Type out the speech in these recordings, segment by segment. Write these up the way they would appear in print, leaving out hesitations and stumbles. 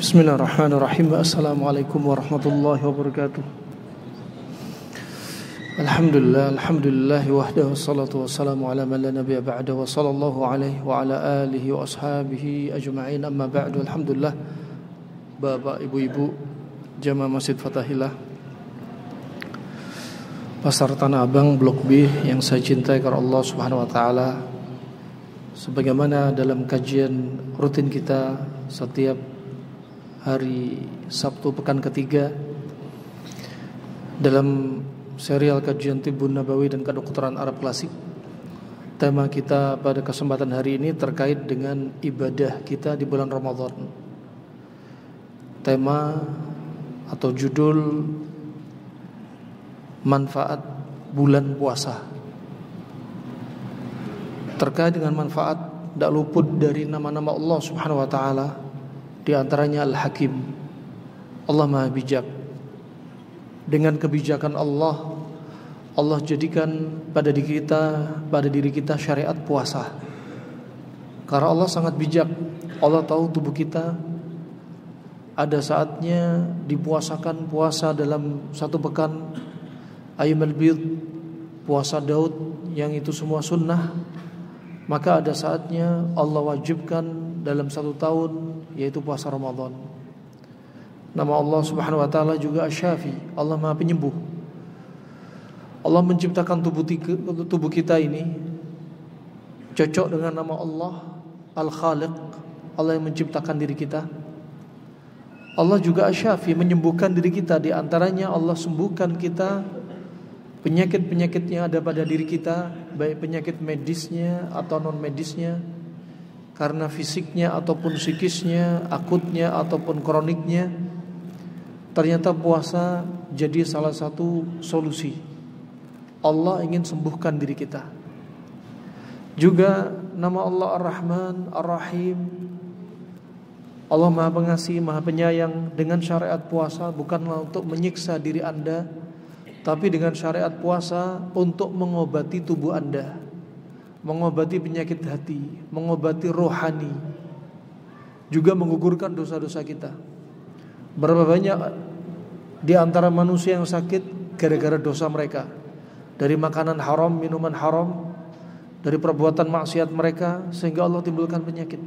Bismillahirrahmanirrahim. Assalamualaikum warahmatullahi wabarakatuh. Alhamdulillah wahdahu wassalatu wassalamu ala man la nabiyya ba'da wa sallallahu alaihi wa ala alihi wa ashabihi ajma'in, amma ba'du. Alhamdulillah, Bapak, Ibu-ibu, jamaah Masjid Fatahillah Pasar Tanah Abang Blok B yang saya cintai karena Allah Subhanahu wa taala. Sebagaimana dalam kajian rutin kita setiap hari Sabtu pekan ketiga dalam serial kajian Tibbun Nabawi dan Kedokteran Arab Klasik, tema kita pada kesempatan hari ini terkait dengan ibadah kita di bulan Ramadan. Tema atau judul manfaat bulan puasa. Terkait dengan manfaat, tidak luput dari nama-nama Allah Subhanahu wa taala. Di antaranya Al-Hakim, Allah Maha Bijak. Dengan kebijakan Allah, Allah jadikan pada diri kita syariat puasa. Karena Allah sangat bijak. Allah tahu tubuh kita ada saatnya dipuasakan puasa dalam satu pekan, Ayyamul Bid, puasa Daud yang itu semua sunnah. Maka ada saatnya Allah wajibkan dalam satu tahun, yaitu puasa Ramadan. Nama Allah Subhanahu wa taala juga Asy-Syafi, Allah Maha Penyembuh. Allah menciptakan tubuh kita ini cocok dengan nama Allah Al-Khaliq, Allah yang menciptakan diri kita. Allah juga Asy-Syafi, menyembuhkan diri kita. Di antaranya Allah sembuhkan kita penyakit-penyakit yang ada pada diri kita, baik penyakit medisnya atau non medisnya, karena fisiknya ataupun psikisnya, akutnya ataupun kroniknya. Ternyata puasa jadi salah satu solusi. Allah ingin sembuhkan diri kita. Juga nama Allah Ar-Rahman, Ar-Rahim, Allah Maha Pengasih, Maha Penyayang. Dengan syariat puasa bukanlah untuk menyiksa diri Anda, tapi dengan syariat puasa untuk mengobati tubuh Anda, mengobati penyakit hati, mengobati rohani, juga menggugurkan dosa-dosa kita. Berapa banyak di antara manusia yang sakit gara-gara dosa mereka, dari makanan haram, minuman haram, dari perbuatan maksiat mereka, sehingga Allah timbulkan penyakit.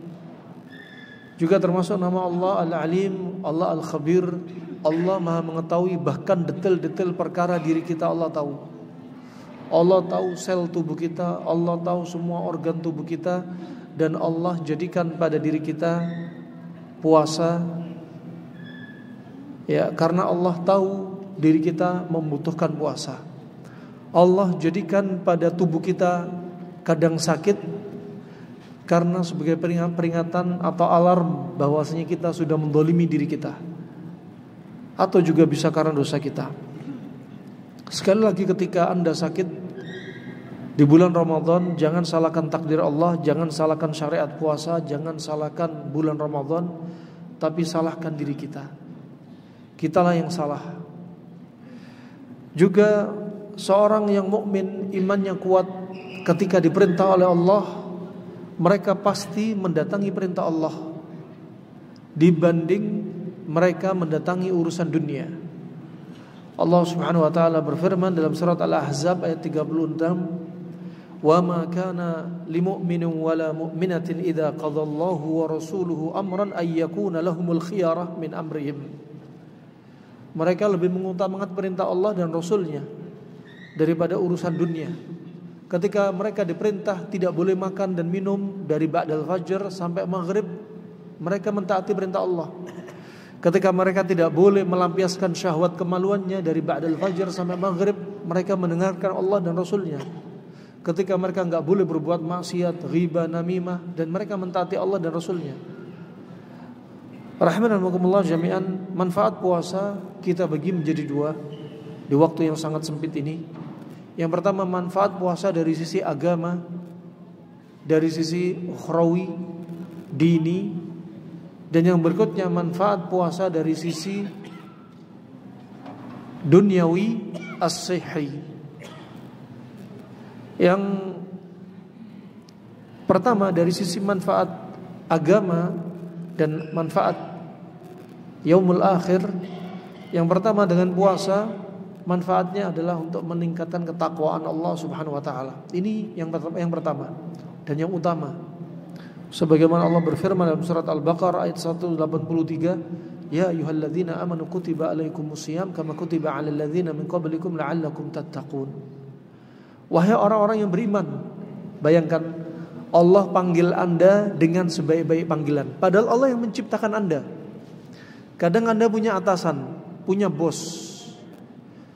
Juga termasuk nama Allah Al-Alim, Allah Al-Khabir, Allah Maha mengetahui bahkan detail-detail perkara diri kita. Allah tahu. Allah tahu sel tubuh kita, Allah tahu semua organ tubuh kita. Dan Allah jadikan pada diri kita puasa, ya, karena Allah tahu diri kita membutuhkan puasa. Allah jadikan pada tubuh kita kadang sakit karena sebagai peringatan atau alarm bahwasanya kita sudah mendolimi diri kita, atau juga bisa karena dosa kita. Sekali lagi, ketika Anda sakit di bulan Ramadan, jangan salahkan takdir Allah, jangan salahkan syariat puasa, jangan salahkan bulan Ramadan, tapi salahkan diri kita. Kitalah yang salah. Juga seorang yang mukmin, imannya kuat, ketika diperintah oleh Allah, mereka pasti mendatangi perintah Allah dibanding mereka mendatangi urusan dunia. Allah Subhanahu wa taala berfirman dalam surat Al-Ahzab ayat 36, "Wa ma kana limu'minin wala mu'minatin idza qadallahu wa rasuluhu amran ay yakuna lahumul khiyarah min amrihim." Mereka lebih mengutamakan perintah Allah dan Rasulnya daripada urusan dunia. Ketika mereka diperintah tidak boleh makan dan minum dari ba'dal fajr sampai maghrib, mereka mentaati perintah Allah. Ketika mereka tidak boleh melampiaskan syahwat kemaluannya dari ba'dal fajr sampai maghrib, mereka mendengarkan Allah dan Rasulnya. Ketika mereka enggak boleh berbuat maksiat, riba, namimah, dan mereka mentaati Allah dan Rasulnya. Rahimanallah jami'an, manfaat puasa kita bagi menjadi dua di waktu yang sangat sempit ini. Yang pertama, manfaat puasa dari sisi agama, dari sisi ukhrawi, dini. Dan yang berikutnya, manfaat puasa dari sisi duniawi, as-sihhi. Yang pertama dari sisi manfaat agama dan manfaat yaumul akhir. Yang pertama dengan puasa, manfaatnya adalah untuk meningkatkan ketakwaan Allah Subhanahu wa taala. Ini yang pertama dan yang utama. Sebagaimana Allah berfirman dalam surat Al-Baqarah ayat 183, ya ayyuhalladzina amanu kutiba alaikumusiyam kama kutiba alal ladzina min qablikum la'allakum tattaqun. Wahai orang-orang yang beriman, bayangkan Allah panggil Anda dengan sebaik-baik panggilan, padahal Allah yang menciptakan Anda. Kadang Anda punya atasan, punya bos.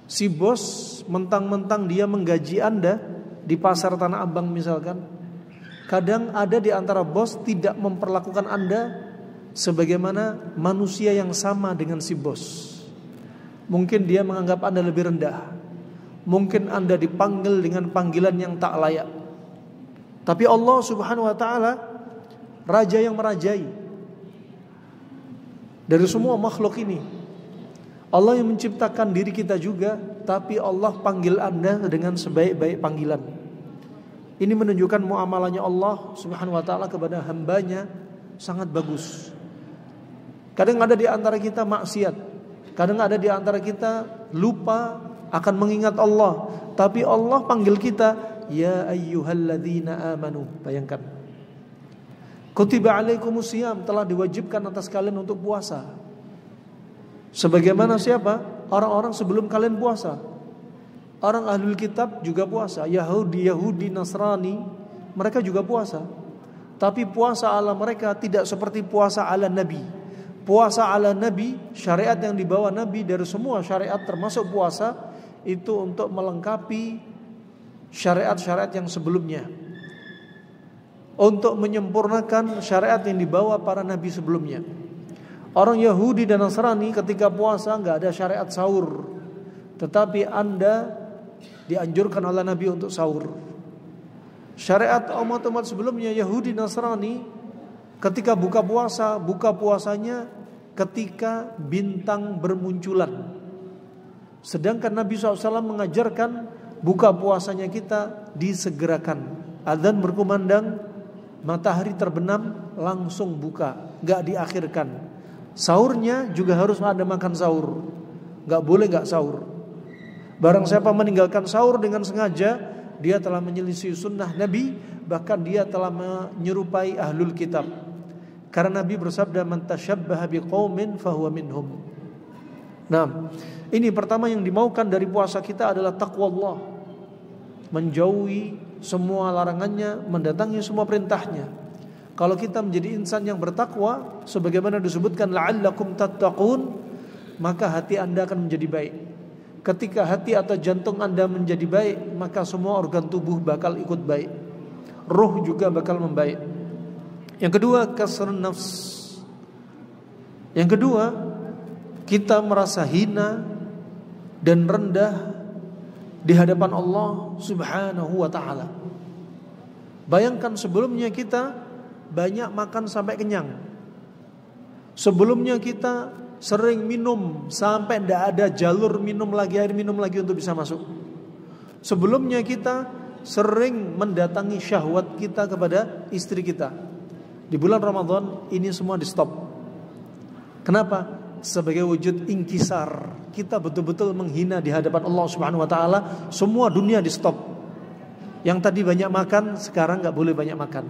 Si bos mentang-mentang dia menggaji Anda di pasar Tanah Abang misalkan. Kadang ada di antara bos tidak memperlakukan Anda sebagaimana manusia yang sama dengan si bos. Mungkin dia menganggap Anda lebih rendah. Mungkin Anda dipanggil dengan panggilan yang tak layak. Tapi Allah Subhanahu wa taala Raja yang merajai dari semua makhluk ini. Allah yang menciptakan diri kita juga, tapi Allah panggil Anda dengan sebaik-baik panggilan. Ini menunjukkan muamalahnya Allah Subhanahu wa taala kepada hambanya sangat bagus. Kadang ada di antara kita maksiat, kadang ada di antara kita lupa akan mengingat Allah, tapi Allah panggil kita, ya ayyuhalladzina amanu. Bayangkan, kutiba alaikumusiyam, telah diwajibkan atas kalian untuk puasa. Sebagaimana siapa? Orang-orang sebelum kalian puasa. Orang ahlul kitab juga puasa, Yahudi, Nasrani, mereka juga puasa. Tapi puasa ala mereka tidak seperti puasa ala Nabi. Puasa ala Nabi, syariat yang dibawa Nabi dari semua syariat termasuk puasa, itu untuk melengkapi syariat-syariat yang sebelumnya, untuk menyempurnakan syariat yang dibawa para nabi sebelumnya. Orang Yahudi dan Nasrani ketika puasa gak ada syariat sahur, tetapi Anda dianjurkan oleh Nabi untuk sahur. Syariat umat-umat sebelumnya Yahudi Nasrani ketika buka puasanya ketika bintang bermunculan. Sedangkan Nabi SAW mengajarkan buka puasanya kita disegerakan. Adzan berkumandang, matahari terbenam, langsung buka, gak diakhirkan. Sahurnya juga harus ada makan sahur, gak boleh gak sahur. Barang siapa meninggalkan sahur dengan sengaja, dia telah menyelisih sunnah Nabi, bahkan dia telah menyerupai ahlul kitab. Karena Nabi bersabda, man tashabbaha biqaumin fahuwa minhum. Nah, ini pertama yang dimaukan dari puasa kita adalah taqwa Allah, menjauhi semua larangannya, mendatangi semua perintahnya. Kalau kita menjadi insan yang bertakwa, sebagaimana disebutkan la'allakum tattaqun, maka hati Anda akan menjadi baik. Ketika hati atau jantung Anda menjadi baik, maka semua organ tubuh bakal ikut baik. Ruh juga bakal membaik. Yang kedua, kasrun nafs. Yang kedua, kita merasa hina dan rendah di hadapan Allah Subhanahu wa taala. Bayangkan sebelumnya kita banyak makan sampai kenyang. Sebelumnya kita sering minum sampai tidak ada jalur minum lagi, air minum lagi untuk bisa masuk. Sebelumnya kita sering mendatangi syahwat kita kepada istri kita. Di bulan Ramadan ini semua di stop. Kenapa? Sebagai wujud inkisar. Kita betul-betul menghina di hadapan Allah Subhanahu wa taala. Semua dunia di stop. Yang tadi banyak makan, sekarang gak boleh banyak makan.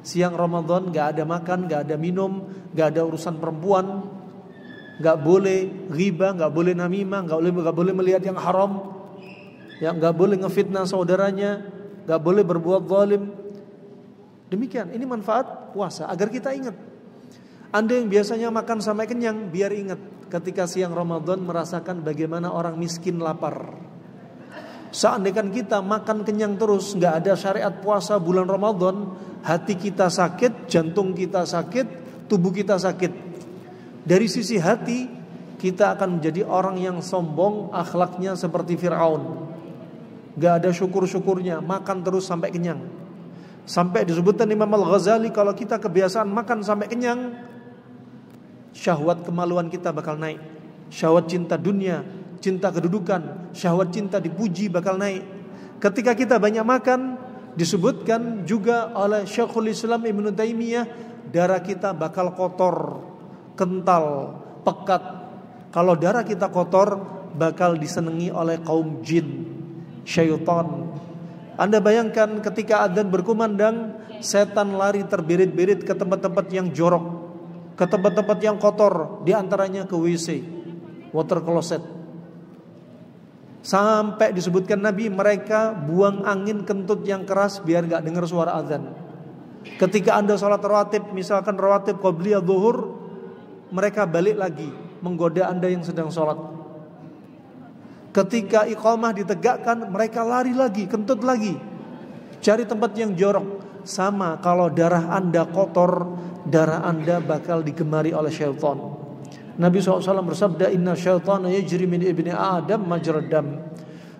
Siang Ramadan gak ada makan, gak ada minum, gak ada urusan perempuan, gak boleh ghibah, gak boleh namimah, gak boleh melihat yang haram, yang gak boleh ngefitnah saudaranya, gak boleh berbuat zalim. Demikian, ini manfaat puasa agar kita ingat. Anda yang biasanya makan sampai kenyang, biar ingat ketika siang Ramadan merasakan bagaimana orang miskin lapar. Seandainya kita makan kenyang terus, gak ada syariat puasa bulan Ramadan, hati kita sakit, jantung kita sakit, tubuh kita sakit. Dari sisi hati, kita akan menjadi orang yang sombong, akhlaknya seperti Fir'aun. Gak ada syukur-syukurnya, makan terus sampai kenyang. Sampai disebutkan Imam Al-Ghazali, kalau kita kebiasaan makan sampai kenyang, syahwat kemaluan kita bakal naik. Syahwat cinta dunia, cinta kedudukan, syahwat cinta dipuji bakal naik. Ketika kita banyak makan, disebutkan juga oleh Syekhul Islam Ibnu Taimiyah, darah kita bakal kotor, kental, pekat. Kalau darah kita kotor, bakal disenangi oleh kaum jin, syaitan. Anda bayangkan ketika adzan berkumandang, setan lari terbirit-birit ke tempat-tempat yang jorok, ke tempat-tempat yang kotor, diantaranya ke WC, water closet. Sampai disebutkan Nabi, mereka buang angin kentut yang keras biar gak dengar suara azan. Ketika Anda sholat rawatib, misalkan rawatib qobliyah zuhur, mereka balik lagi menggoda Anda yang sedang sholat. Ketika iqamah ditegakkan, mereka lari lagi, kentut lagi, cari tempat yang jorok. Sama kalau darah Anda kotor, darah Anda bakal digemari oleh syaitan. Nabi SAW bersabda, inna syaitana yajri min ibni Adam majrad dam.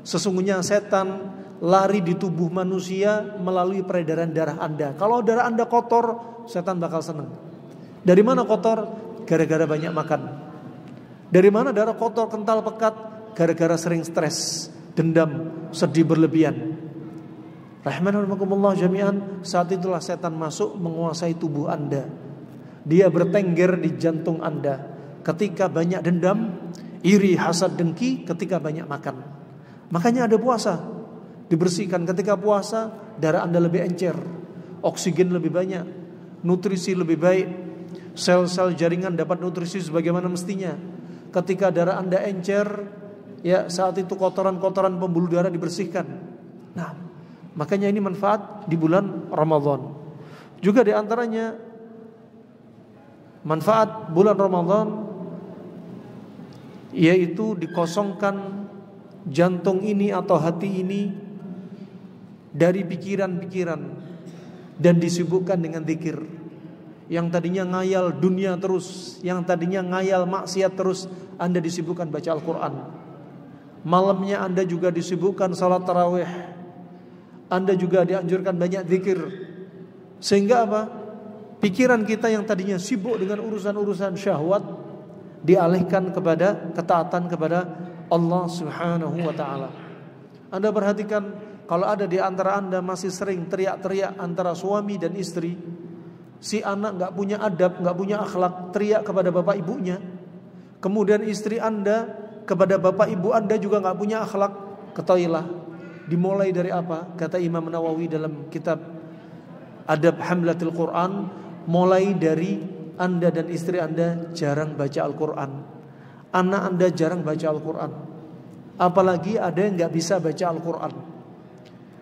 Sesungguhnya setan lari di tubuh manusia melalui peredaran darah Anda. Kalau darah Anda kotor, setan bakal senang. Dari mana kotor? Gara-gara banyak makan. Dari mana darah kotor, kental, pekat? Gara-gara sering stres, dendam, sedih berlebihan. Rahimanakumullah jami'an. Saat itulah setan masuk menguasai tubuh Anda. Dia bertengger di jantung Anda. Ketika banyak dendam, iri, hasad, dengki. Ketika banyak makan. Makanya ada puasa, dibersihkan. Ketika puasa, darah Anda lebih encer, oksigen lebih banyak, nutrisi lebih baik, sel-sel jaringan dapat nutrisi sebagaimana mestinya. Ketika darah Anda encer, ya saat itu kotoran-kotoran pembuluh darah dibersihkan. Nah, makanya ini manfaat di bulan Ramadan. Juga di antaranya manfaat bulan Ramadan, yaitu dikosongkan jantung ini atau hati ini dari pikiran-pikiran dan disibukkan dengan zikir. Yang tadinya ngayal dunia terus, yang tadinya ngayal maksiat terus, Anda disibukkan baca Al-Quran. Malamnya Anda juga disibukkan salat tarawih. Anda juga dianjurkan banyak zikir. Sehingga apa? Pikiran kita yang tadinya sibuk dengan urusan-urusan syahwat dialihkan kepada ketaatan kepada Allah Subhanahu wa ta'ala. Anda perhatikan, kalau ada di antara Anda masih sering teriak-teriak antara suami dan istri, si anak gak punya adab, gak punya akhlak, teriak kepada bapak ibunya. Kemudian istri Anda kepada bapak ibu Anda juga gak punya akhlak. Ketahuilah, dimulai dari apa? Kata Imam Nawawi dalam kitab Adab Hamlatil Quran, mulai dari Anda dan istri Anda jarang baca Al-Quran. Anak Anda jarang baca Al-Quran. Apalagi ada yang gak bisa baca Al-Quran.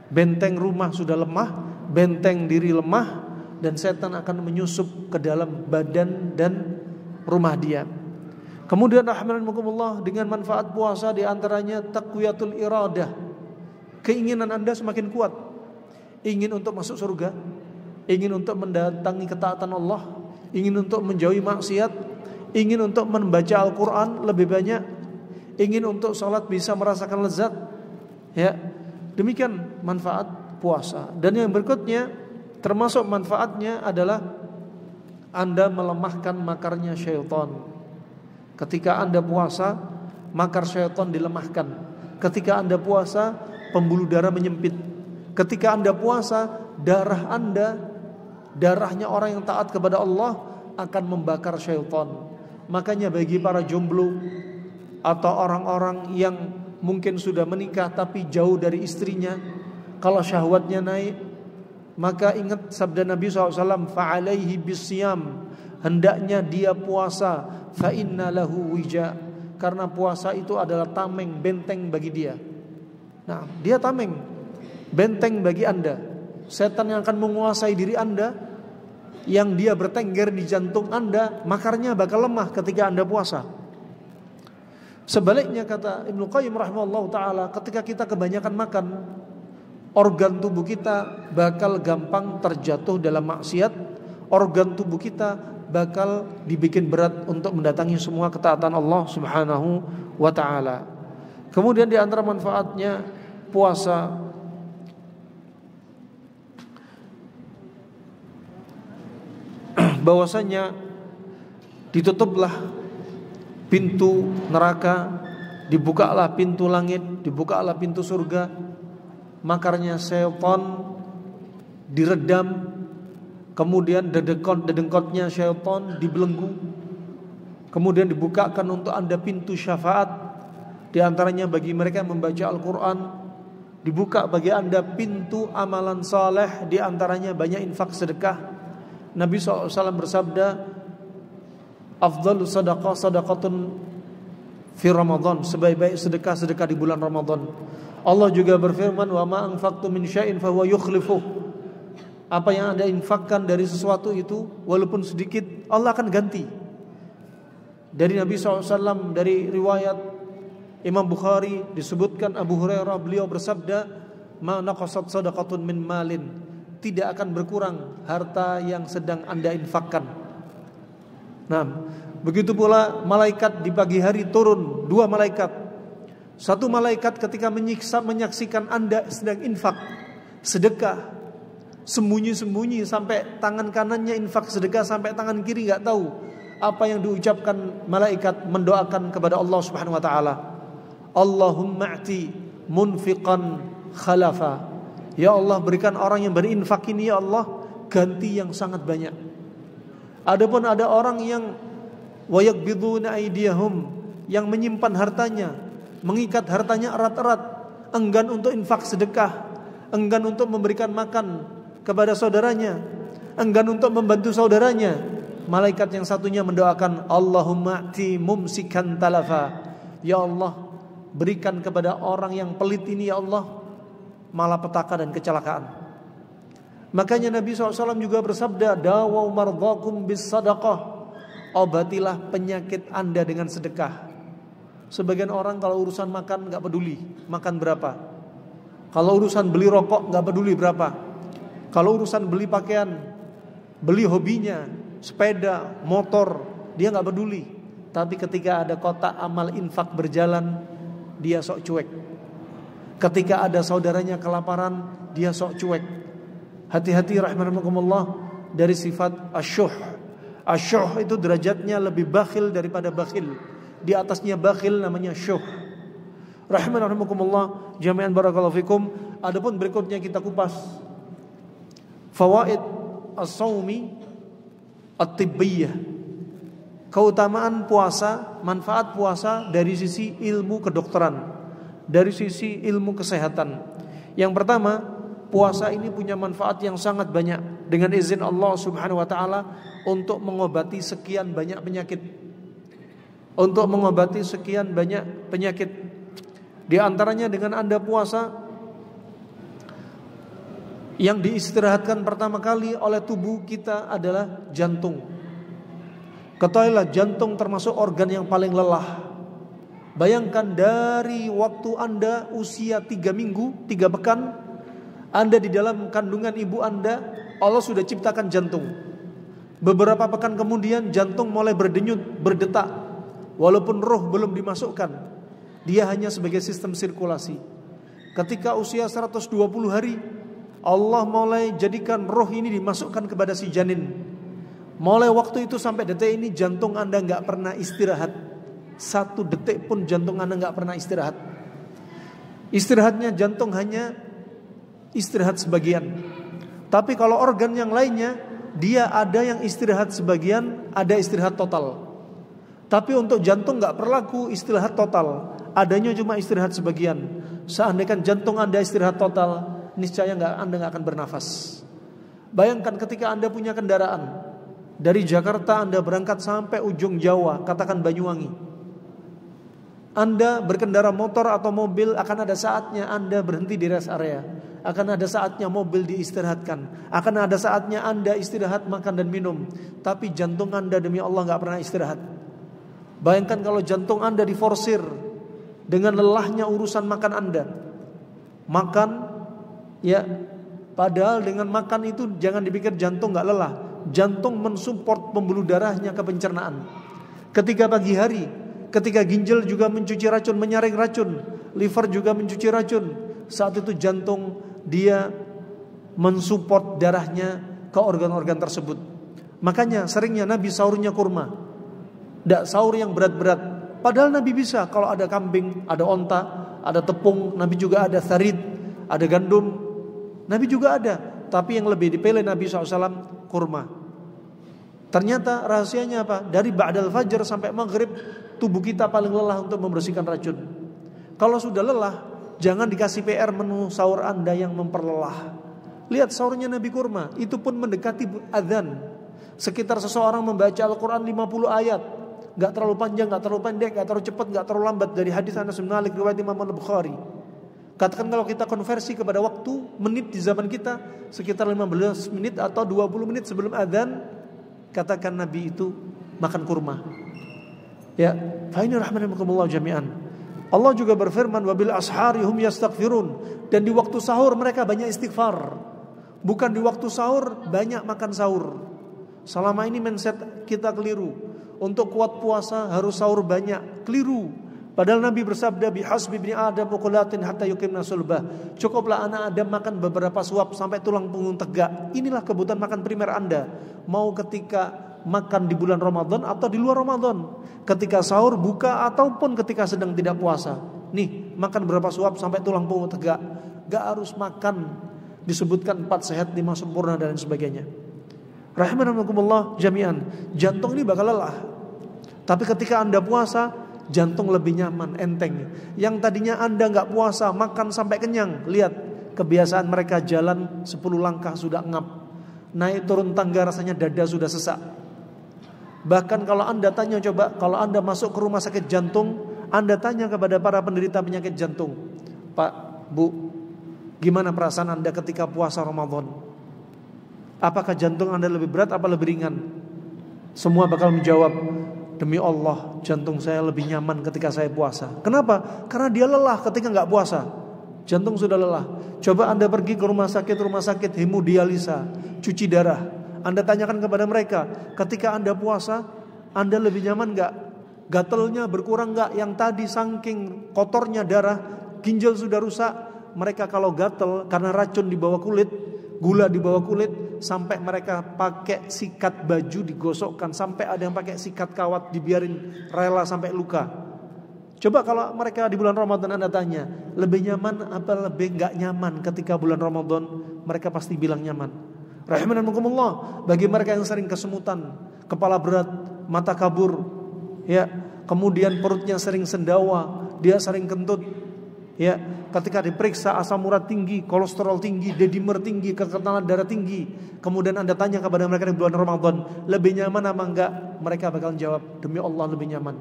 Benteng rumah sudah lemah, benteng diri lemah, dan setan akan menyusup ke dalam badan dan rumah dia. Kemudian rahmanakumullah, dengan manfaat puasa di antaranya taqwiyatul iradah. Keinginan Anda semakin kuat. Ingin untuk masuk surga, ingin untuk mendatangi ketaatan Allah, ingin untuk menjauhi maksiat, ingin untuk membaca Al-Quran lebih banyak, ingin untuk sholat bisa merasakan lezat. Ya, demikian manfaat puasa. Dan yang berikutnya, termasuk manfaatnya adalah Anda melemahkan makarnya syaitan. Ketika Anda puasa, makar syaitan dilemahkan. Ketika Anda puasa, pembuluh darah menyempit. Ketika Anda puasa, darah Anda, darahnya orang yang taat kepada Allah akan membakar syaitan. Makanya bagi para jomblo atau orang-orang yang mungkin sudah menikah tapi jauh dari istrinya, kalau syahwatnya naik, maka ingat sabda Nabi SAW, fa'alaihi bisyam, hendaknya dia puasa, fa inna lahu wija, karena puasa itu adalah tameng, benteng bagi dia. Nah, dia tameng, benteng bagi Anda. Setan yang akan menguasai diri Anda, yang dia bertengger di jantung Anda, makarnya bakal lemah ketika Anda puasa. Sebaliknya kata Ibnu Qayyim rahimahullah ta'ala, ketika kita kebanyakan makan, organ tubuh kita bakal gampang terjatuh dalam maksiat. Organ tubuh kita bakal dibikin berat untuk mendatangi semua ketaatan Allah Subhanahu wa ta'ala. Kemudian di antara manfaatnya puasa, bahwasanya ditutuplah pintu neraka, dibukalah pintu langit, dibukalah pintu surga. Makarnya syaitan diredam, kemudian dedengkotnya syaitan dibelenggu. Kemudian dibukakan untuk Anda pintu syafaat, di antaranya bagi mereka yang membaca Al-Quran. Dibuka bagi Anda pintu amalan saleh, di antaranya banyak infak sedekah. Nabi SAW bersabda, afdalu sadaqah sadaqatun fi Ramadan, sebaik-baik sedekah di bulan Ramadan. Allah juga berfirman, wa ma anfaqtu min syai'in fa huwa yukhlifuh. Apa yang Anda infakkan dari sesuatu itu, walaupun sedikit, Allah akan ganti. Dari Nabi SAW, dari riwayat Imam Bukhari, disebutkan Abu Hurairah, beliau bersabda, ma naqasat sadaqatun min malin, tidak akan berkurang harta yang sedang Anda infakkan. Nah, begitu pula malaikat di pagi hari turun, 2 malaikat. Satu malaikat ketika menyaksikan Anda sedang infak, sedekah, sembunyi-sembunyi sampai tangan kanannya infak sedekah, sampai tangan kiri enggak tahu apa yang diucapkan malaikat, mendoakan kepada Allah Subhanahu wa taala. Allahumma a'ti munfiqan khalafa. Ya Allah, berikan orang yang berinfak ini ya Allah ganti yang sangat banyak. Adapun ada orang yang wayaqbiduna aydiyahum, yang menyimpan hartanya, mengikat hartanya erat-erat, enggan untuk infak sedekah, enggan untuk memberikan makan kepada saudaranya, enggan untuk membantu saudaranya. Malaikat yang satunya mendoakan, Allahumma a'ti mumsikan talafa. Ya Allah, berikan kepada orang yang pelit ini ya Allah malapetaka dan kecelakaan. Makanya Nabi SAW juga bersabda, dawaw mardhakum bis sadaqah, obatilah penyakit Anda dengan sedekah. Sebagian orang kalau urusan makan gak peduli makan berapa. Kalau urusan beli rokok gak peduli berapa. Kalau urusan beli pakaian, beli hobinya, sepeda, motor, dia gak peduli. Tapi ketika ada kotak amal infak berjalan, dia sok cuek. Ketika ada saudaranya kelaparan, dia sok cuek. Hati-hati rahimakumullah dari sifat asyuh. Asyuh itu derajatnya lebih bakhil daripada bakhil. Di atasnya bakhil namanya syuh. Rahimakumullah jami'an barakallahu fikum. Adapun berikutnya kita kupas fawaid as-saumi at-tibbiyah. Keutamaan puasa, manfaat puasa dari sisi ilmu kedokteran, dari sisi ilmu kesehatan. Yang pertama, puasa ini punya manfaat yang sangat banyak dengan izin Allah Subhanahu wa taala untuk mengobati sekian banyak penyakit. Untuk mengobati sekian banyak penyakit. Di antaranya dengan Anda puasa, yang diistirahatkan pertama kali oleh tubuh kita adalah jantung. Ketahuilah jantung termasuk organ yang paling lelah. Bayangkan dari waktu Anda usia 3 minggu, 3 pekan, Anda di dalam kandungan ibu Anda, Allah sudah ciptakan jantung. Beberapa pekan kemudian jantung mulai berdenyut, berdetak. Walaupun roh belum dimasukkan, dia hanya sebagai sistem sirkulasi. Ketika usia 120 hari, Allah mulai jadikan roh ini dimasukkan kepada si janin. Mulai waktu itu sampai detik ini jantung Anda gak pernah istirahat. 1 detik pun jantung Anda gak pernah istirahat. Istirahatnya jantung hanya istirahat sebagian. Tapi kalau organ yang lainnya, dia ada yang istirahat sebagian, ada istirahat total. Tapi untuk jantung gak berlaku istirahat total, adanya cuma istirahat sebagian. Seandainya jantung Anda istirahat total, niscaya Anda gak akan bernafas. Bayangkan ketika Anda punya kendaraan, dari Jakarta Anda berangkat sampai ujung Jawa, katakan Banyuwangi. Anda berkendara motor atau mobil, akan ada saatnya Anda berhenti di rest area. Akan ada saatnya mobil diistirahatkan. Akan ada saatnya Anda istirahat makan dan minum. Tapi jantung Anda demi Allah gak pernah istirahat. Bayangkan kalau jantung Anda diforsir dengan lelahnya urusan makan Anda. Makan, ya, padahal dengan makan itu jangan dipikir jantung gak lelah. Jantung mensupport pembuluh darahnya ke pencernaan. Ketika pagi hari, ketika ginjal juga mencuci racun, menyaring racun, liver juga mencuci racun, saat itu jantung dia mensupport darahnya ke organ-organ tersebut. Makanya seringnya Nabi sahurnya kurma, tidak sahur yang berat-berat. Padahal Nabi bisa, kalau ada kambing, ada onta, ada tepung, Nabi juga ada tharid, ada gandum, Nabi juga ada. Tapi yang lebih dipilih Nabi SAW kurma. Ternyata rahasianya apa? Dari ba'dal fajar sampai maghrib, tubuh kita paling lelah untuk membersihkan racun. Kalau sudah lelah, jangan dikasih PR menu sahur Anda yang memperlelah. Lihat sahurnya Nabi Kurma, itu pun mendekati adzan. Sekitar seseorang membaca Al-Quran 50 ayat. Gak terlalu panjang, gak terlalu pendek, gak terlalu cepat, gak terlalu lambat. Dari hadis Anas bin Malik riwayat Imam Al-Bukhari. Katakan kalau kita konversi kepada waktu, menit di zaman kita, sekitar 15 menit atau 20 menit sebelum adzan, katakan Nabi itu makan kurma. Ya, fa inna rahmanakumullah jami'an. Allah juga berfirman, wabil ashari hum yastaghfirun, dan di waktu sahur mereka banyak istighfar. Bukan di waktu sahur banyak makan sahur. Selama ini mindset kita keliru. Untuk kuat puasa harus sahur banyak, keliru. Padahal Nabi bersabda, bihasbi ibni Adam ukulatin hatta yukimna sulbah. Cukuplah anak Adam makan beberapa suap sampai tulang punggung tegak. Inilah kebutuhan makan primer Anda. Mau ketika makan di bulan Ramadan atau di luar Ramadan, ketika sahur, buka, ataupun ketika sedang tidak puasa. Nih, makan berapa suap sampai tulang punggung tegak. Gak harus makan disebutkan 4 sehat 5 sempurna dan sebagainya. Rahimanakumullah jami'an. Jantung ini bakal lelah. Tapi ketika Anda puasa, jantung lebih nyaman, enteng. Yang tadinya Anda gak puasa, makan sampai kenyang. Lihat, kebiasaan mereka jalan 10 langkah sudah ngap. Naik turun tangga rasanya dada sudah sesak. Bahkan kalau Anda tanya, coba kalau Anda masuk ke rumah sakit jantung, Anda tanya kepada para penderita penyakit jantung, Pak, Bu, gimana perasaan Anda ketika puasa Ramadan? Apakah jantung Anda lebih berat apa lebih ringan? Semua bakal menjawab, demi Allah, jantung saya lebih nyaman ketika saya puasa. Kenapa? Karena dia lelah ketika gak puasa. Jantung sudah lelah. Coba Anda pergi ke rumah sakit hemodialisa, cuci darah. Anda tanyakan kepada mereka, ketika Anda puasa, Anda lebih nyaman gak? Gatelnya berkurang gak? Yang tadi saking kotornya darah, ginjal sudah rusak. Mereka kalau gatel karena racun di bawah kulit, gula di bawah kulit, sampai mereka pakai sikat baju digosokkan, sampai ada yang pakai sikat kawat dibiarin rela sampai luka. Coba kalau mereka di bulan Ramadan Anda tanya, lebih nyaman apa lebih gak nyaman ketika bulan Ramadan? Mereka pasti bilang nyaman. Rahimanakumullah. Bagi mereka yang sering kesemutan, kepala berat, mata kabur, ya, kemudian perutnya sering sendawa, dia sering kentut, ya, ketika diperiksa asam urat tinggi, kolesterol tinggi, dedimer tinggi, kekentalan darah tinggi, kemudian Anda tanya kepada mereka di bulan Ramadan, lebih nyaman apa enggak? Mereka bakal jawab, demi Allah lebih nyaman.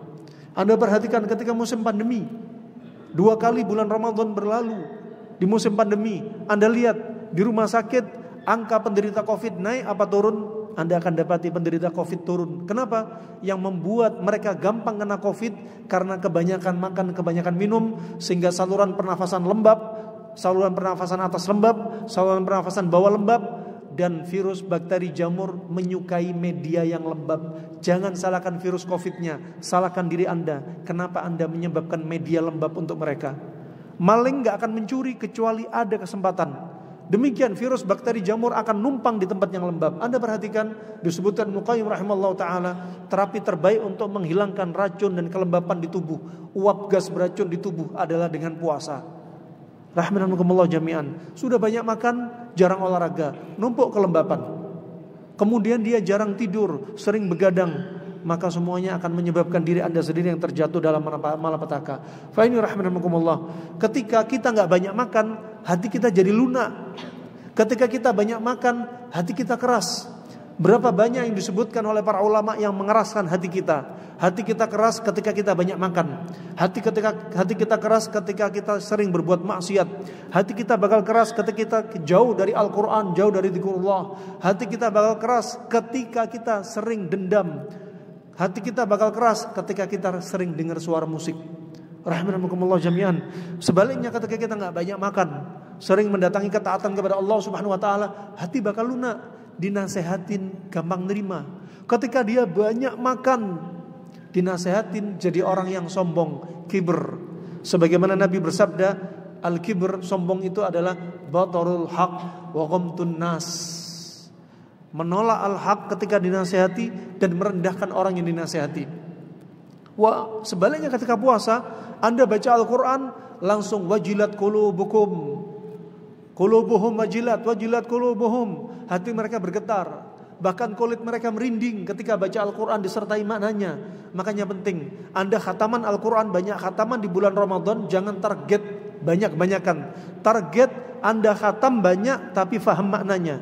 Anda perhatikan ketika musim pandemi, 2 kali bulan Ramadan berlalu di musim pandemi, Anda lihat di rumah sakit angka penderita COVID naik apa turun? Anda akan dapati penderita COVID turun. Kenapa? Yang membuat mereka gampang kena COVID karena kebanyakan makan, kebanyakan minum, sehingga saluran pernafasan lembab, saluran pernafasan atas lembab, saluran pernafasan bawah lembab, dan virus bakteri jamur menyukai media yang lembab. Jangan salahkan virus COVID-nya, salahkan diri Anda. Kenapa Anda menyebabkan media lembab untuk mereka? Maling gak akan mencuri kecuali ada kesempatan. Demikian virus bakteri jamur akan numpang di tempat yang lembab. Anda perhatikan, disebutkan Ibnu Qayyim rahimahullah ta'ala, terapi terbaik untuk menghilangkan racun dan kelembapan di tubuh, uap gas beracun di tubuh adalah dengan puasa. Rahimanakumullah jami'an. Sudah banyak makan, jarang olahraga, numpuk kelembapan. Kemudian dia jarang tidur, sering begadang, maka semuanya akan menyebabkan diri Anda sendiri yang terjatuh dalam malapetaka. Fa ini rahimanakumullah. Ketika kita enggak banyak makan, hati kita jadi lunak. Ketika kita banyak makan, hati kita keras. Berapa banyak yang disebutkan oleh para ulama yang mengeraskan hati kita. Hati kita keras ketika kita banyak makan. Hati kita keras ketika kita sering berbuat maksiat. Hati kita bakal keras ketika kita jauh dari Al-Quran, jauh dari zikrullah. Hati kita bakal keras ketika kita sering dendam. Hati kita bakal keras ketika kita sering dengar suara musik. Rahimanakumullah jami'an. Sebaliknya ketika kita enggak banyak makan, sering mendatangi ketaatan kepada Allah Subhanahu wa taala, hati bakal lunak. Dinasehatin gampang nerima. Ketika dia banyak makan, dinasehatin jadi orang yang sombong, kibr. Sebagaimana Nabi bersabda, al-kibr, sombong itu adalah batarul haq wa ghamtun nas. Menolak al-haq ketika dinasehati dan merendahkan orang yang dinasehati. Wah, sebaliknya ketika puasa, Anda baca Al-Quran, langsung wajilat qulubukum. Qulubuhum wajilat, wajilat qulubuhum. Hati mereka bergetar. Bahkan kulit mereka merinding ketika baca Al-Quran disertai maknanya. Makanya penting, Anda khataman Al-Quran, banyak khataman di bulan Ramadan, jangan target banyak-banyakan. Target Anda khatam banyak tapi faham maknanya.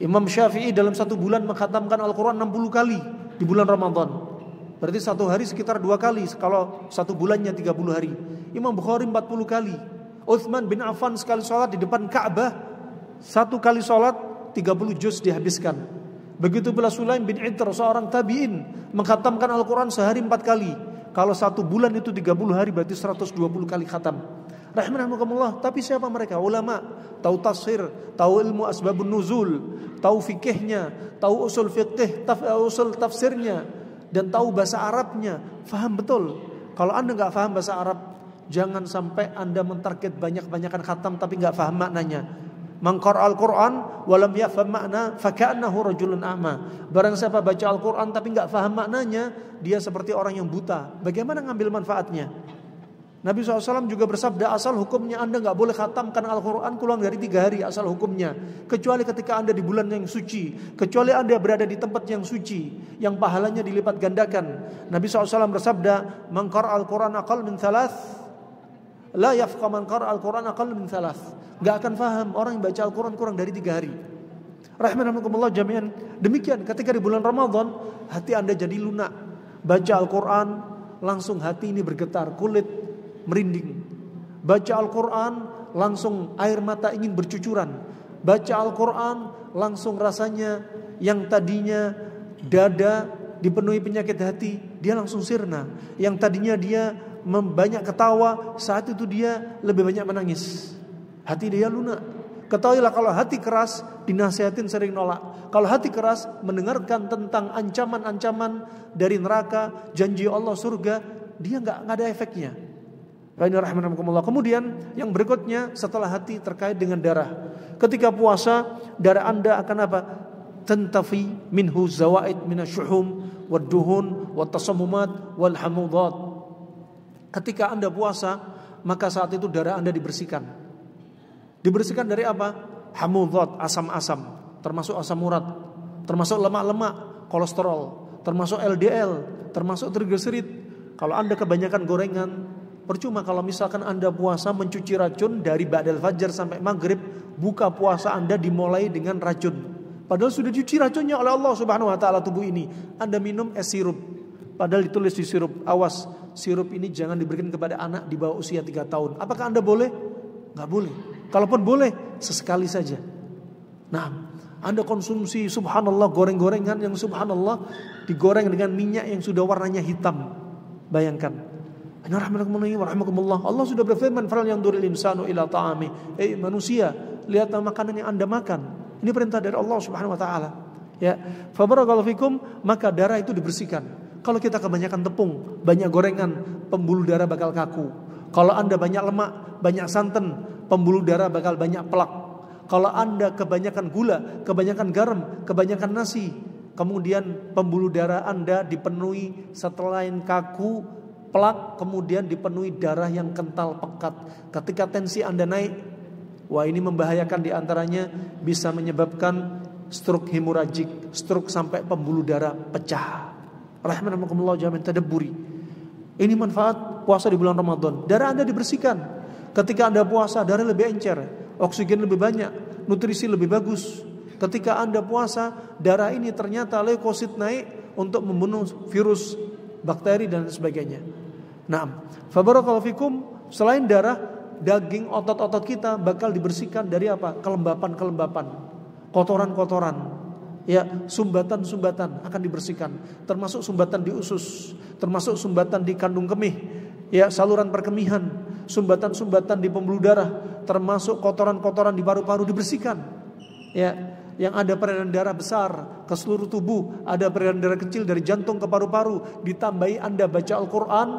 Imam Syafi'i dalam satu bulan mengkhatamkan Al-Quran 60 kali di bulan Ramadan. Berarti satu hari sekitar 2 kali, kalau satu bulannya 30 hari. Imam Bukhari 40 kali. Utsman bin Affan sekali sholat di depan Ka'bah, satu kali sholat 30 juz dihabiskan. Begitu pula Sulaim bin Idr, seorang tabi'in, mengkhatamkan Al-Quran sehari 4 kali. Kalau satu bulan itu 30 hari, berarti 120 kali khatam. Rahimahumullah. Tapi siapa mereka? Ulama, tahu tafsir, tahu ilmu asbabun nuzul, tahu fikihnya, tahu usul fikih, usul tafsirnya, dan tahu bahasa Arabnya. Faham betul. Kalau Anda gak faham bahasa Arab, jangan sampai Anda mentarget banyak-banyakan khatam tapi gak faham maknanya. Man qara'a al-Qur'an wa lam yafham makna faka'annahu rajulun a'ma. Barang siapa baca Al-Qur'an tapi enggak faham maknanya, dia seperti orang yang buta. Bagaimana ngambil manfaatnya? Nabi SAW juga bersabda, asal hukumnya Anda enggak boleh khatamkan Al-Qur'an kurang dari 3 hari, asal hukumnya. Kecuali ketika Anda di bulan yang suci, kecuali Anda berada di tempat yang suci, yang pahalanya dilipat gandakan. Nabi SAW bersabda, man qara'a al-Qur'an aqall min 3 la yafqa man qara'a al-Qur'an aqall min 3. Gak akan faham orang yang baca Al-Quran kurang dari 3 hari. Rahimahumullah jami'an. Demikian ketika di bulan Ramadan, hati Anda jadi lunak. Baca Al-Quran, langsung hati ini bergetar, kulit merinding. Baca Al-Quran, langsung air mata ingin bercucuran. Baca Al-Quran, langsung rasanya yang tadinya dada dipenuhi penyakit hati, dia langsung sirna. Yang tadinya dia banyak ketawa, saat itu dia lebih banyak menangis. Hati dia lunak. Ketahuilah kalau hati keras dinasihatin sering nolak. Kalau hati keras mendengarkan tentang ancaman-ancaman dari neraka, janji Allah surga, dia nggak ada efeknya. Kemudian yang berikutnya setelah hati terkait dengan darah. Ketika puasa, darah Anda akan apa? Tantafi minhu zawaid minasyuhum wad-duhun wat-tasammumat wal-hamudat. Ketika Anda puasa, maka saat itu darah Anda dibersihkan. Dibersihkan dari apa? Hamudat, asam-asam, termasuk asam urat, termasuk lemak-lemak, kolesterol, termasuk LDL, termasuk trigliserid. Kalau Anda kebanyakan gorengan, percuma kalau misalkan Anda puasa mencuci racun dari ba'dal fajar sampai maghrib, buka puasa Anda dimulai dengan racun. Padahal sudah dicuci racunnya oleh Allah Subhanahu wa taala tubuh ini. Anda minum es sirup. Padahal ditulis di sirup, awas, sirup ini jangan diberikan kepada anak di bawah usia 3 tahun. Apakah Anda boleh? Enggak boleh. Kalaupun boleh, sesekali saja. Nah, Anda konsumsi subhanallah goreng-gorengan yang subhanallah digoreng dengan minyak yang sudah warnanya hitam. Bayangkan. Allah sudah berfirman, "Fal yanzuril insanu ila ta'ami." Manusia, lihatlah makanan yang Anda makan. Ini perintah dari Allah Subhanahu wa taala. Ya, fa barakallahu fikum, maka darah itu dibersihkan. Kalau kita kebanyakan tepung, banyak gorengan, pembuluh darah bakal kaku. Kalau Anda banyak lemak, banyak santan, pembuluh darah bakal banyak plak. Kalau Anda kebanyakan gula, kebanyakan garam, kebanyakan nasi, kemudian pembuluh darah Anda dipenuhi selain kaku, plak, kemudian dipenuhi darah yang kental pekat. Ketika tensi Anda naik, wah ini membahayakan, diantaranya bisa menyebabkan stroke hemoragik, stroke sampai pembuluh darah pecah. Rahimahumullah jami'an, tadabburi. Ini manfaat puasa di bulan Ramadan. Darah Anda dibersihkan. Ketika Anda puasa, darah lebih encer, oksigen lebih banyak, nutrisi lebih bagus. Ketika Anda puasa, darah ini ternyata leukosit naik untuk membunuh virus, bakteri dan sebagainya. Nah, fa barakallahu fikum, selain darah, daging, otot-otot kita bakal dibersihkan dari apa? Kelembapan-kelembapan, kotoran-kotoran. Ya, sumbatan-sumbatan akan dibersihkan, termasuk sumbatan di usus, termasuk sumbatan di kandung kemih, ya, saluran perkemihan, sumbatan-sumbatan di pembuluh darah, termasuk kotoran-kotoran di paru-paru dibersihkan. Ya, yang ada peredaran darah besar ke seluruh tubuh, ada peredaran darah kecil dari jantung ke paru-paru, ditambahi Anda baca Al-Quran,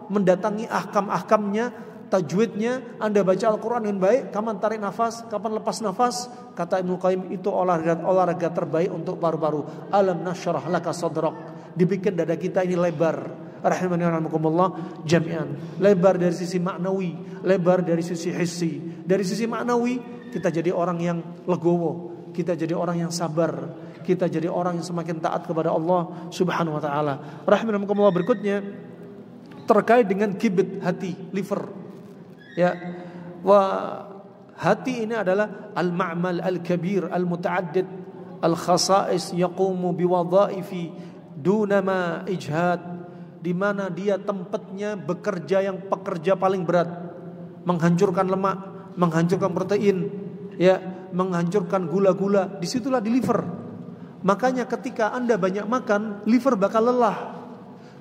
mendatangi ahkam-ahkamnya, tajwidnya, Anda baca Al-Quran dengan baik, kapan tarik nafas, kapan lepas nafas. Kata Ibnu Qayyim, itu olahraga terbaik untuk paru-paru. Alam nashrah laka sadrak, dibikin dada kita ini lebar. Rahimani wa rahmakumullah jami'an. Lebar dari sisi maknawi, lebar dari sisi hissi. Dari sisi maknawi kita jadi orang yang legowo, kita jadi orang yang sabar, kita jadi orang yang semakin taat kepada Allah Subhanahu wa taala. Rahimakumullah, berikutnya terkait dengan kibit hati, liver. Ya. Hati ini adalah al-ma'mal al-kabir al-muta'addid al-khasa'is yaqumu biwadha'ifi dunama ijhad, di mana dia tempatnya bekerja yang pekerja paling berat, menghancurkan lemak, menghancurkan protein, ya, menghancurkan gula-gula, disitulah di liver. Makanya ketika Anda banyak makan, liver bakal lelah.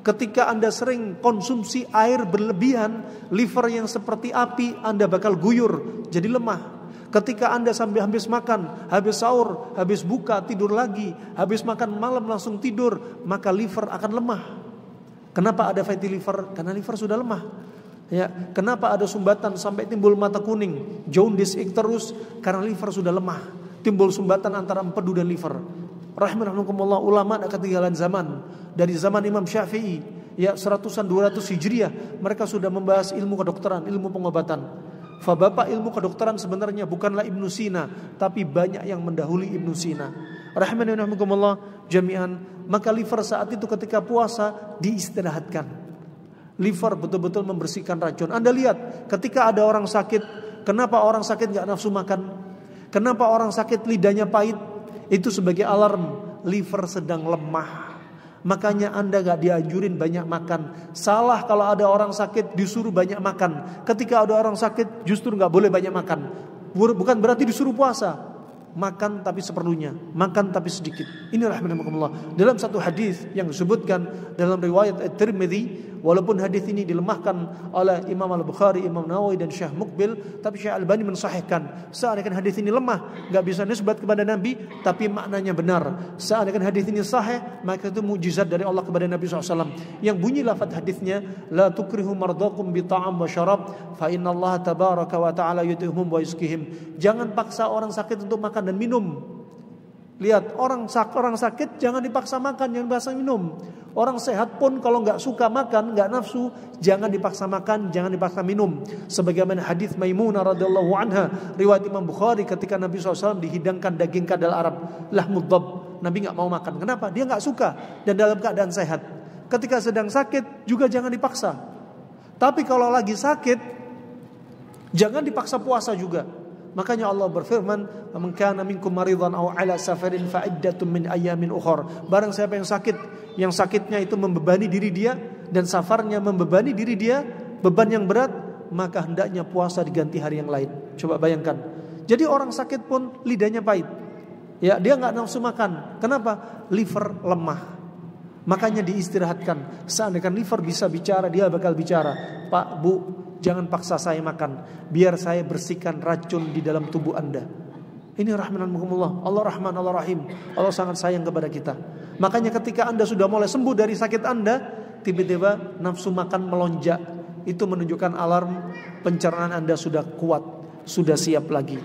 Ketika Anda sering konsumsi air berlebihan, liver yang seperti api, Anda bakal guyur, jadi lemah. Ketika Anda sampai habis makan, habis sahur, habis buka, tidur lagi, habis makan malam langsung tidur, maka liver akan lemah. Kenapa ada fatty liver? Karena liver sudah lemah. Ya, kenapa ada sumbatan sampai timbul mata kuning, jaundice, icterus? Karena liver sudah lemah. Timbul sumbatan antara empedu dan liver. Rahimakumullah, ulama ada ketinggalan zaman. Dari zaman Imam Syafi'i, ya 100-an 200 Hijriah, mereka sudah membahas ilmu kedokteran, ilmu pengobatan. Bapak ilmu kedokteran sebenarnya bukanlah Ibnu Sina, tapi banyak yang mendahului Ibnu Sina. Rahimakumullah jami'an. Maka liver saat itu ketika puasa diistirahatkan. Liver betul-betul membersihkan racun. Anda lihat ketika ada orang sakit, kenapa orang sakit gak nafsu makan? Kenapa orang sakit lidahnya pahit? Itu sebagai alarm liver sedang lemah. Makanya Anda gak dianjurin banyak makan. Salah kalau ada orang sakit disuruh banyak makan. Ketika ada orang sakit justru gak boleh banyak makan. Bukan berarti disuruh puasa. Makan tapi seperlunya, makan tapi sedikit. Ini rahmatullah. Dalam satu hadis yang disebutkan dalam riwayat At-Tirmidzi, walaupun hadis ini dilemahkan oleh Imam Al-Bukhari, Imam Nawawi dan Syekh Muqbil, tapi Syekh Albani mensahihkan. Seakan hadis ini lemah, enggak bisa nisbat kepada Nabi, tapi maknanya benar. Seakan hadis ini sahih, maka itu mukjizat dari Allah kepada Nabi SAW. Yang bunyi lafaz hadisnya, la tukrihu mardakum bi ta'am wa syarab, fa inna Allah tabaraka wa ta'ala yut'ihum wa yusqihim. Jangan paksa orang sakit untuk makan dan minum. Lihat, orang sakit jangan dipaksa makan, jangan dipaksa minum. Orang sehat pun kalau nggak suka makan, nggak nafsu, jangan dipaksa makan, jangan dipaksa minum. Sebagaimana hadis Maimunah radhiyallahu anha, riwayat Imam Bukhari, ketika Nabi SAW dihidangkan daging kadal Arab, lahmud dhab, Nabi nggak mau makan. Kenapa? Dia nggak suka dan dalam keadaan sehat. Ketika sedang sakit juga jangan dipaksa. Tapi kalau lagi sakit, jangan dipaksa puasa juga. Makanya Allah berfirman, "Man kana minkum maridan aw ala safarin fa iddatun min ayyamin ukhra." Barang siapa yang sakit, yang sakitnya itu membebani diri dia dan safarnya membebani diri dia, beban yang berat, maka hendaknya puasa diganti hari yang lain. Coba bayangkan. Jadi orang sakit pun lidahnya pahit. Ya, dia enggak nafsu makan. Kenapa? Liver lemah. Makanya diistirahatkan. Seandainya liver bisa bicara, dia bakal bicara. "Pak, Bu, jangan paksa saya makan, biar saya bersihkan racun di dalam tubuh Anda." Ini rahmanullah. Allah Rahman, Allah Rahim. Allah sangat sayang kepada kita. Makanya ketika Anda sudah mulai sembuh dari sakit Anda, tiba-tiba nafsu makan melonjak. Itu menunjukkan alarm pencernaan Anda sudah kuat, sudah siap lagi.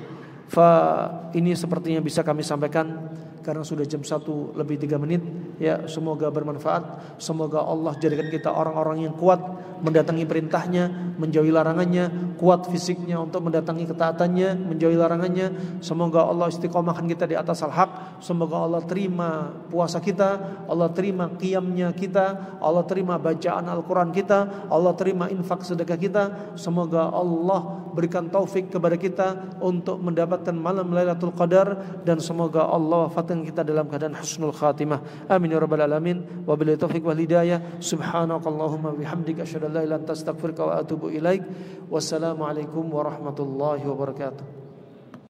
Ini sepertinya bisa kami sampaikan karena sudah jam 1:03. Ya, semoga bermanfaat. Semoga Allah jadikan kita orang-orang yang kuat mendatangi perintahnya, menjauhi larangannya, kuat fisiknya untuk mendatangi ketaatannya, menjauhi larangannya. Semoga Allah istiqomahkan kita di atas al-haq. Semoga Allah terima puasa kita, Allah terima qiyamnya kita, Allah terima bacaan Al-Quran kita, Allah terima infak sedekah kita. Semoga Allah berikan taufik kepada kita untuk mendapatkan malam Lailatul Qadar, dan semoga Allah fatihkan kita dalam keadaan husnul khatimah. Amin ya rabbal alamin. Wabillahi taufiq wal hidayah. Subhanakallahumma bihamdika asyhadu an la ilaha illa anta astaghfiruka wa atubu ilaik. Wassalamualaikum warahmatullahi wabarakatuh.